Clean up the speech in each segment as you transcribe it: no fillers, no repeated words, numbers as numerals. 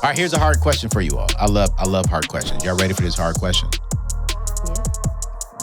All right, here's a hard question for you all. I love hard questions. Y'all ready for this hard question?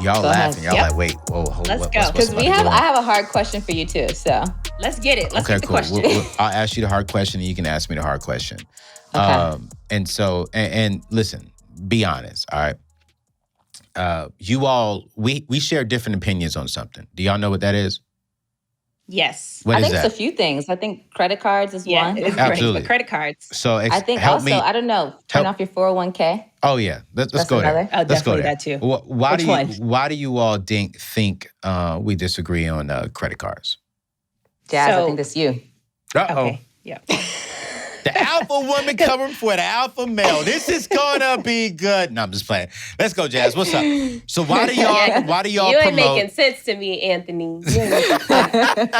Y'all laughing. Y'all like, wait, whoa, hold Let's up. go. Because I have a hard question for you too. So let's get it. Let's get the cool. question. I'll ask you the hard question, and you can ask me the hard question. Okay. And listen, be honest. All right. You all, we share different opinions on something. Do y'all know what that is? Yes. What I is think that? it's a few things. I think credit cards is one. It's Absolutely. great. The credit cards. So I think help also, me. I don't know, turn off your 401k. Oh yeah, let's That's go another. there. Oh, Let's go definitely there. that too. Why do you all think we disagree on credit cards? Jazz, So- I think that's you. Uh-oh. Okay. Yeah. The alpha woman covering for the alpha male. This is gonna be good. No, I'm just playing. Let's go, Jazz. What's up? So why do y'all You ain't promote? making sense to me, Anthony. You ain't making sense.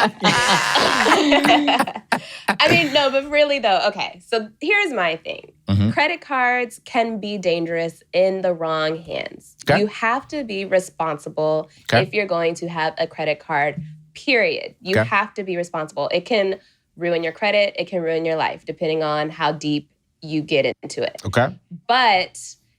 I mean, no, but really though, okay. So here's my thing. Mhm. Credit cards can be dangerous in the wrong hands. Okay. You have to be responsible if you're going to have a credit card, period. You have to be responsible. It can ruin your credit. It can ruin your life, depending on how deep you get into it. Okay. But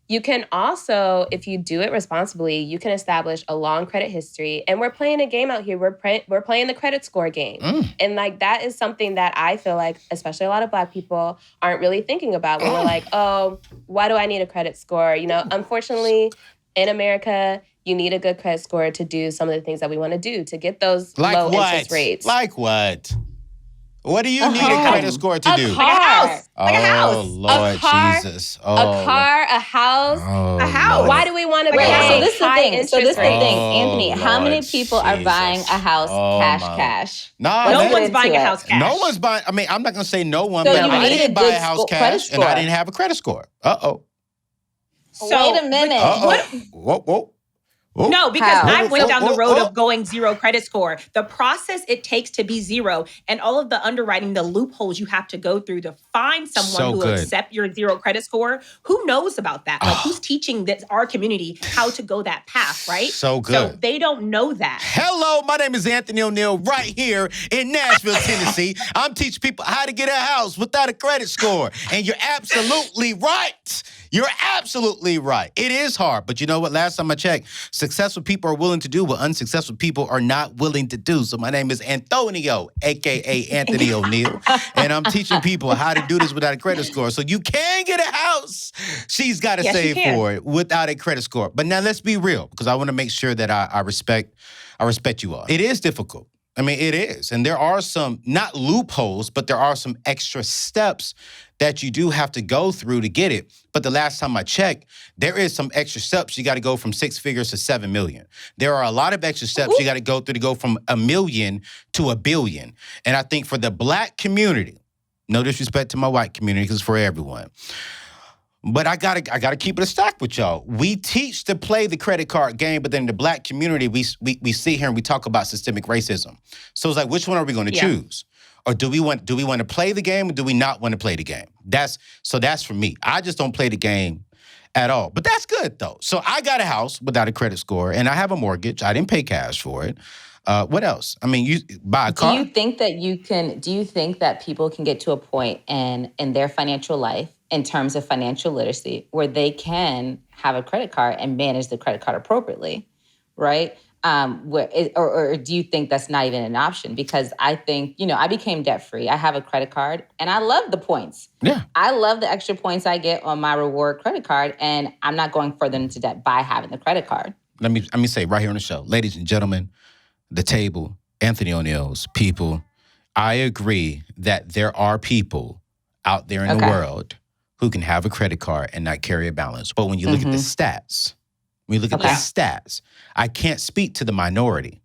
you can also, if you do it responsibly, you can establish a long credit history. And we're playing a game out here. We're playing the credit score game. And like that is something that I feel like, especially a lot of Black people, aren't really thinking about when we're like, oh, why do I need a credit score? You know, unfortunately, in America, you need a good credit score to do some of the things that we want to do to get those low interest rates. Like what? What do you need a credit score to do? Car. Like a house. Like a house. Oh, Lord A car, Jesus. A car, a house. A house. Why do we want to Like a pay house. So this is the high thing. interest So this is the rates? thing, Anthony. How many Lord people are buying a house Jesus. cash? Nah, Let's No get one's into buying a it. house cash. No one's buying. I mean, I'm not going to say no one, So but you I need didn't a buy a good house credit cash, and I score. didn't have a credit score. Uh-oh. So, Wait a minute. Whoa. No, because How? I went down the road Whoa. of going zero credit score. The process it takes to be zero and all of the underwriting, the loopholes you have to go through to find someone So who will good. accept your zero credit score. Who knows about that? Like who's teaching our community how to go that path, right? So good. So they don't know that. Hello, my name is Anthony O'Neill right here in Nashville, Tennessee. I'm teaching people how to get a house without a credit score. And you're absolutely right. You're absolutely right. It is hard, but you know what? Last time I checked, successful people are willing to do what unsuccessful people are not willing to do. So my name is Antonio, a.k.a. Anthony O'Neill, and I'm teaching people how to do this without a credit score. So you can get a house. She's got to Yes, you save can. for it without a credit score. But now let's be real, because I want to make sure that I respect you all. It is difficult. I mean, it is. And there are some, not loopholes, but there are some extra steps that you do have to go through to get it. But the last time I checked, there is some extra steps. You got to go from 6 figures to 7 million. There are a lot of extra steps you got to go through to go from 1 million to 1 billion. And I think for the Black community, no disrespect to my white community, because it's for everyone. But I gotta keep it a stack with y'all. We teach to play the credit card game, but then in the Black community, we sit here and we talk about systemic racism. So it's like, which one are we going to choose? Or do we want to play the game, or do we not want to play the game? That's for me. I just don't play the game at all. But that's good though. So I got a house without a credit score, and I have a mortgage. I didn't pay cash for it. What else? I mean, you buy a car. Do you think that people can get to a point in their financial life in terms of financial literacy where they can have a credit card and manage the credit card appropriately, right? Or do you think that's not even an option? Because I think, I became debt-free. I have a credit card and I love the points. Yeah. I love the extra points I get on my reward credit card, and I'm not going further into debt by having the credit card. Let me say right here on the show, ladies and gentlemen, the table, Anthony O'Neill's people, I agree that there are people out there in the world who can have a credit card and not carry a balance. But when you look at the stats, I can't speak to the minority.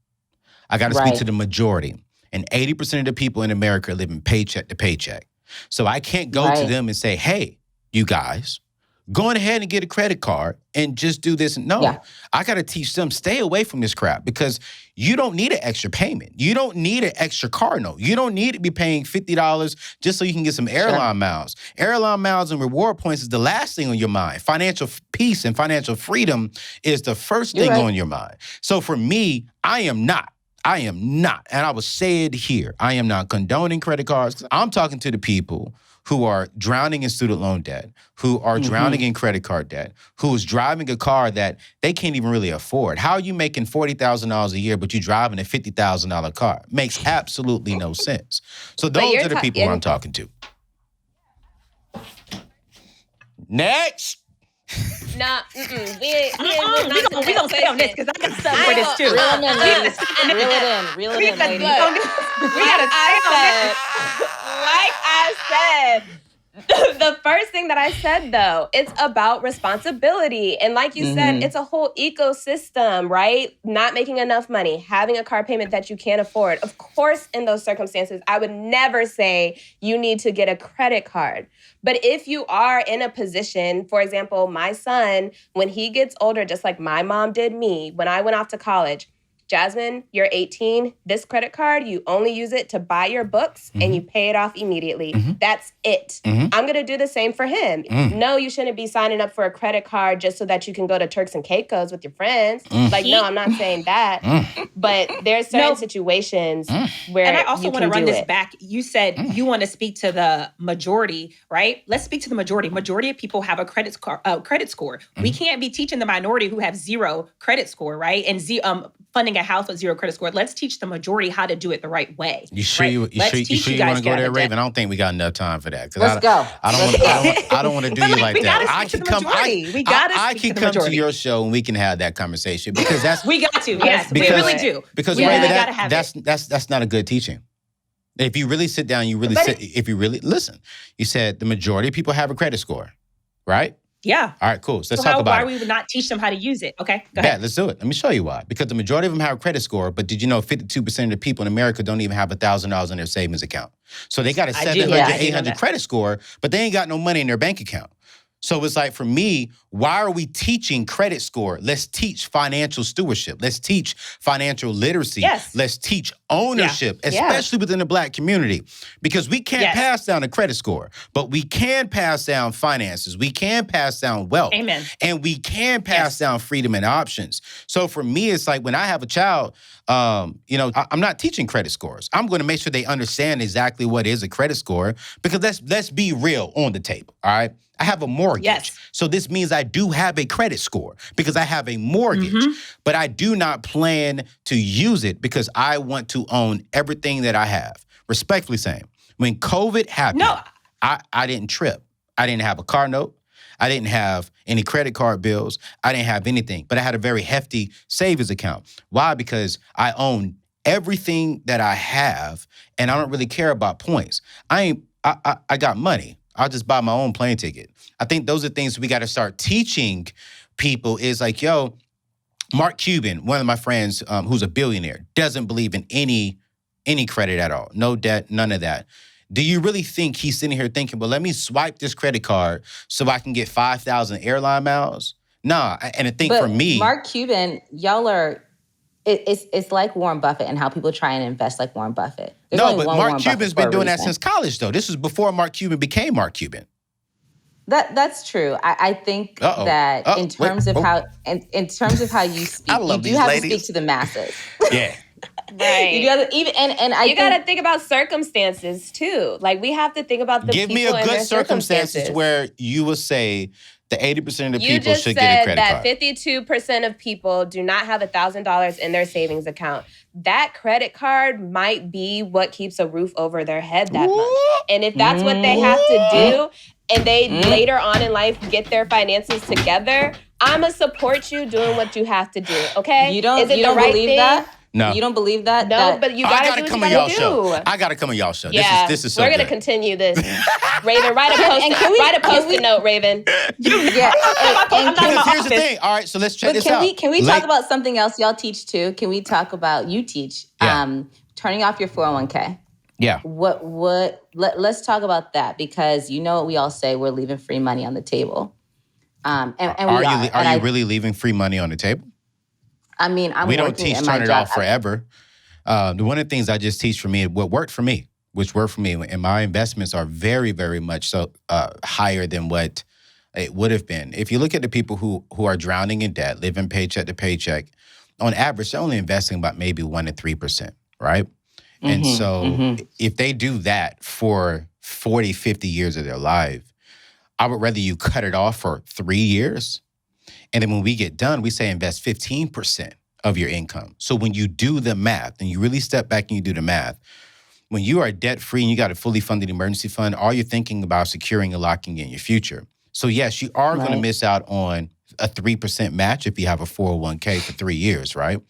I got to speak to the majority. And 80% of the people in America are living paycheck to paycheck. So I can't go to them and say, hey, you guys, go on ahead and get a credit card and just do this. No, I got to teach them, stay away from this crap, because you don't need an extra payment. You don't need an extra car note. You don't need to be paying $50 just so you can get some airline miles. Airline miles and reward points is the last thing on your mind. Financial peace and financial freedom is the first thing on your mind. So for me, I am not I am not, and I will say it here, I am not condoning credit cards. I'm talking to the people who are drowning in student loan debt, who are drowning in credit card debt, who is driving a car that they can't even really afford. How are you making $40,000 a year, but you're driving a $50,000 car? Makes absolutely no sense. So those are the people who I'm talking to. Next. Nah, we gonna stay on this because I got something for this too. Reel it in, ladies. We gotta stay on this. Like I said, the first thing that I said, though, it's about responsibility. And like you said, it's a whole ecosystem, right? Not making enough money, having a car payment that you can't afford. Of course, in those circumstances, I would never say you need to get a credit card. But if you are in a position, for example, my son, when he gets older, just like my mom did me, when I went off to college, Jasmine, you're 18. This credit card, you only use it to buy your books and you pay it off immediately. That's it. I'm going to do the same for him. No, you shouldn't be signing up for a credit card just so that you can go to Turks and Caicos with your friends. Like, no, I'm not saying that. But there's certain situations where and I also want to run this it. back. You said you want to speak to the majority, right? Let's speak to the majority. Majority of people have a credit score. We can't be teaching the minority who have zero credit score, right? And funding a house with zero credit score. Let's teach the majority how to do it the right way. You sure right? you want to go there, Raven? I don't think we got enough time for that. Let's go. I don't want to do you like that. I can come. I can come to your show and we can have that conversation because that's we got to. Yes, we really do. Because Raven, that's not a good teaching. If you really sit down, if you really listen, you said the majority of people have a credit score, right? Yeah. All right, cool. So let's talk about why we would not teach them how to use it. Okay, go ahead. Yeah, let's do it. Let me show you why. Because the majority of them have a credit score, but did you know 52% of the people in America don't even have $1,000 in their savings account? So they got a 700, 800 credit score, but they ain't got no money in their bank account. So it's like, for me, why are we teaching credit score? Let's teach financial stewardship. Let's teach financial literacy. Yes. Let's teach ownership, especially within the Black community. Because we can't pass down a credit score, but we can pass down finances. We can pass down wealth. Amen. And we can pass down freedom and options. So for me, it's like when I have a child, I'm not teaching credit scores. I'm going to make sure they understand exactly what is a credit score, because let's be real on the table, all right? I have a mortgage. Yes. So this means I do have a credit score because I have a mortgage, but I do not plan to use it because I want to own everything that I have. Respectfully saying, when COVID happened, I didn't trip. I didn't have a car note. I didn't have any credit card bills. I didn't have anything, but I had a very hefty savings account. Why? Because I own everything that I have and I don't really care about points. I got money. I'll just buy my own plane ticket. I think those are things we got to start teaching people is like, Mark Cuban, one of my friends who's a billionaire, doesn't believe in any credit at all. No debt, none of that. Do you really think he's sitting here thinking, well, let me swipe this credit card so I can get 5,000 airline miles? Nah, and I think for me... Mark Cuban, y'all are... It's like Warren Buffett and how people try and invest like Warren Buffett. There's but Mark Cuban's been doing that since college, though. This was before Mark Cuban became Mark Cuban. That's true. I think that in terms of how you speak, you do have to speak to the masses. Yeah. Right. You got to think about circumstances too. Like we have to think about the Give people me a and good their circumstances where you will say the 80% of the people should get a credit card. You just said that 52% of people do not have $1,000 in their savings account. That credit card might be what keeps a roof over their head that month. And if that's what they have to do, and they later on in life get their finances together, I'm going to support you doing what you have to do, okay? You don't believe that? No. You don't believe that? No, but you gotta do what you gotta do. I gotta come on y'all show. Yeah, this is so we're gonna good. continue this. Raven, write a post-it note, Raven. Because here's the thing. All right, so let's check this out. Can we talk about something else y'all teach too? Can we talk about, you teach, turning off your 401k? Yeah. Let's talk about that, because you know what we all say, we're leaving free money on the table. And are you really leaving free money on the table? I mean, we don't teach turn it off forever. One of the things I just teach for me, which worked for me, and my investments are very, very much so higher than what it would have been. If you look at the people who are drowning in debt, living paycheck to paycheck, on average, they're only investing about maybe 1 to 3%, right? And so if they do that for 40, 50 years of their life, I would rather you cut it off for 3 years. And then when we get done, we say invest 15% of your income. So when you do the math and you really step back and you do the math, when you are debt-free and you got a fully funded emergency fund, all you're thinking about securing and locking in your future. So yes, you are going to miss out on a 3% match if you have a 401k for 3 years, right?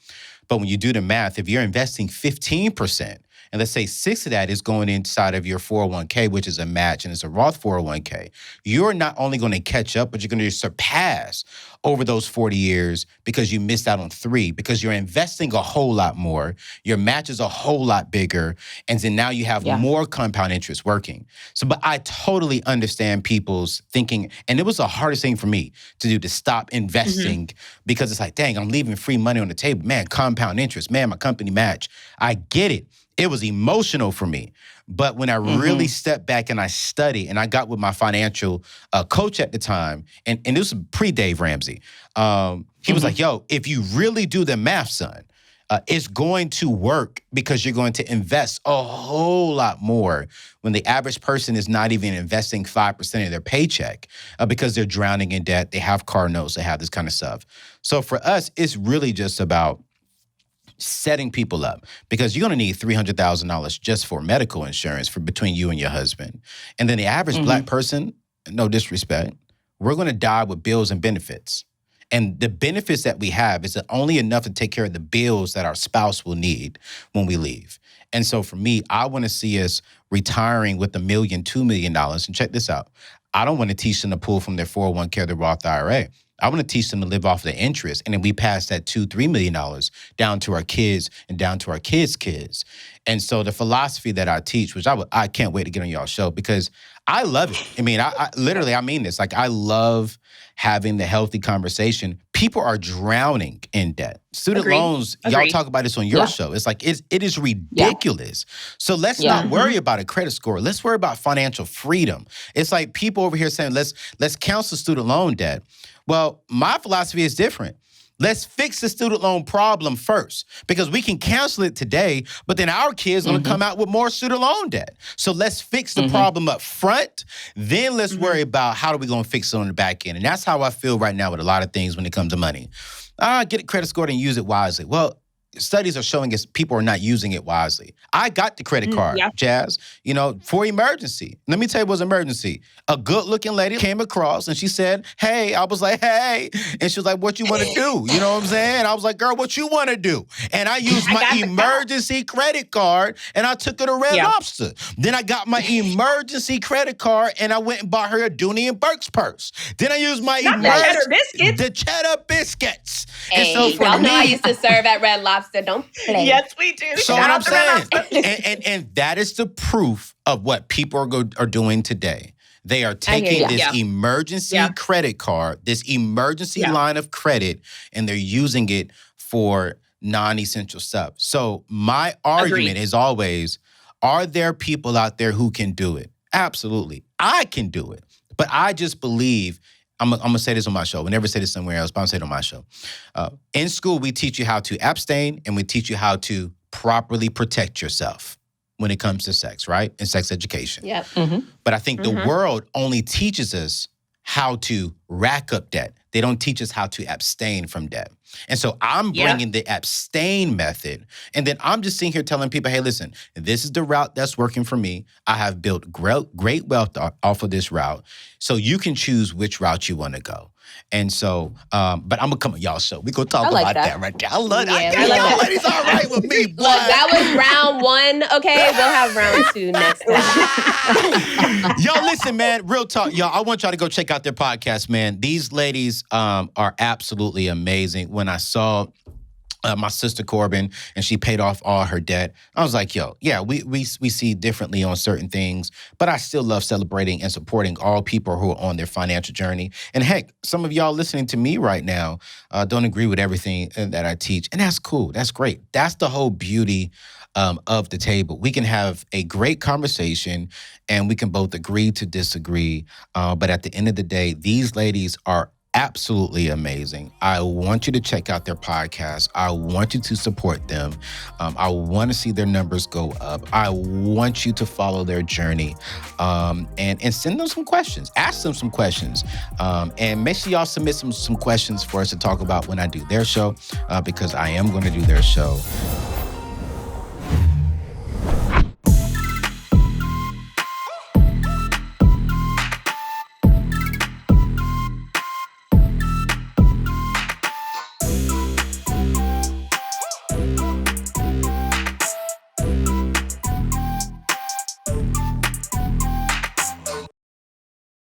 But when you do the math, if you're investing 15%, and let's say 6 of that is going inside of your 401k, which is a match and it's a Roth 401k, you're not only going to catch up, but you're going to surpass over those 40 years because you missed out on 3, because you're investing a whole lot more, your match is a whole lot bigger, and then now you have more compound interest working. So, but I totally understand people's thinking, and it was the hardest thing for me to do, to stop investing because it's like, dang, I'm leaving free money on the table. Man, compound interest, man, my company match. I get it. It was emotional for me. But when I really stepped back and I studied, and I got with my financial coach at the time, and this was pre-Dave Ramsey, he was like, yo, if you really do the math, son, it's going to work because you're going to invest a whole lot more when the average person is not even investing 5% of their paycheck because they're drowning in debt, they have car notes, they have this kind of stuff. So for us, it's really just about setting people up, because you're going to need $300,000 just for medical insurance for between you and your husband. And then the average Black person, no disrespect, we're going to die with bills and benefits. And the benefits that we have is only enough to take care of the bills that our spouse will need when we leave. And so for me, I want to see us retiring with $1 million, $2 million. And check this out. I don't want to teach them to pull from their 401k or their Roth IRA. I want to teach them to live off the interest. And then we pass that $2, $3 million down to our kids and down to our kids' kids. And so the philosophy that I teach, which I can't wait to get on y'all's show because I love it. I mean, I literally, I mean this. Like, I love having the healthy conversation. People are drowning in debt. Student loans, y'all talk about this on your show. It's like, it is ridiculous. So let's not worry about a credit score. Let's worry about financial freedom. It's like people over here saying, let's cancel student loan debt. Well, my philosophy is different. Let's fix the student loan problem first, because we can cancel it today, but then our kids are going to come out with more student loan debt. So let's fix the problem up front. Then let's worry about how are we going to fix it on the back end. And that's how I feel right now with a lot of things when it comes to money. Get a credit score and use it wisely. Well, studies are showing us people are not using it wisely. I got the credit card, Jazz, for emergency. Let me tell you what was emergency. A good-looking lady came across and she said, hey. I was like, hey. And she was like, what you want to do? You know what I'm saying? I was like, girl, what you want to do? And I used my emergency credit card and I took her to Red Lobster. Then I got my emergency credit card and I went and bought her a Dooney and Burke's purse. Then I used my the cheddar biscuits. Hey, and so for y'all know I used to serve at Red Lobster. Don't play. Yes, we do. So what I'm saying, and that is the proof of what people are doing today. They are taking this emergency credit card, this emergency line of credit, and they're using it for non-essential stuff. So my argument is always, are there people out there who can do it? Absolutely. I can do it. But I just believe, I'm going to say this on my show. We never say this somewhere else, but I'm going to say it on my show. In school, we teach you how to abstain and we teach you how to properly protect yourself when it comes to sex, right? And sex education. Yep. But I think the world only teaches us how to rack up debt. They don't teach us how to abstain from debt. And so I'm bringing the abstain method. And then I'm just sitting here telling people, hey, listen, this is the route that's working for me. I have built great wealth off of this route. So you can choose which route you want to go. And so, but I'm going to come on y'all's show. We're going to talk about that right there. I love that. Y'all ladies all right with me, boy. Look, that was round 1. Okay, we'll have round 2 next time. Y'all, listen, man, real talk. Y'all, I want y'all to go check out their podcast, man. These ladies are absolutely amazing. When I saw my sister Korbyn and she paid off all her debt, I was like, yo, yeah, we see differently on certain things, but I still love celebrating and supporting all people who are on their financial journey. And heck, some of y'all listening to me right now don't agree with everything that I teach, and that's cool. That's great. That's the whole beauty of the table. We can have a great conversation and we can both agree to disagree. But at the end of the day, these ladies are absolutely amazing. I want you to check out their podcast. I want you to support them. I want to see their numbers go up. I want you to follow their journey, and send them some questions. Ask them some questions, and make sure y'all submit some questions for us to talk about when I do their show, because I am going to do their show.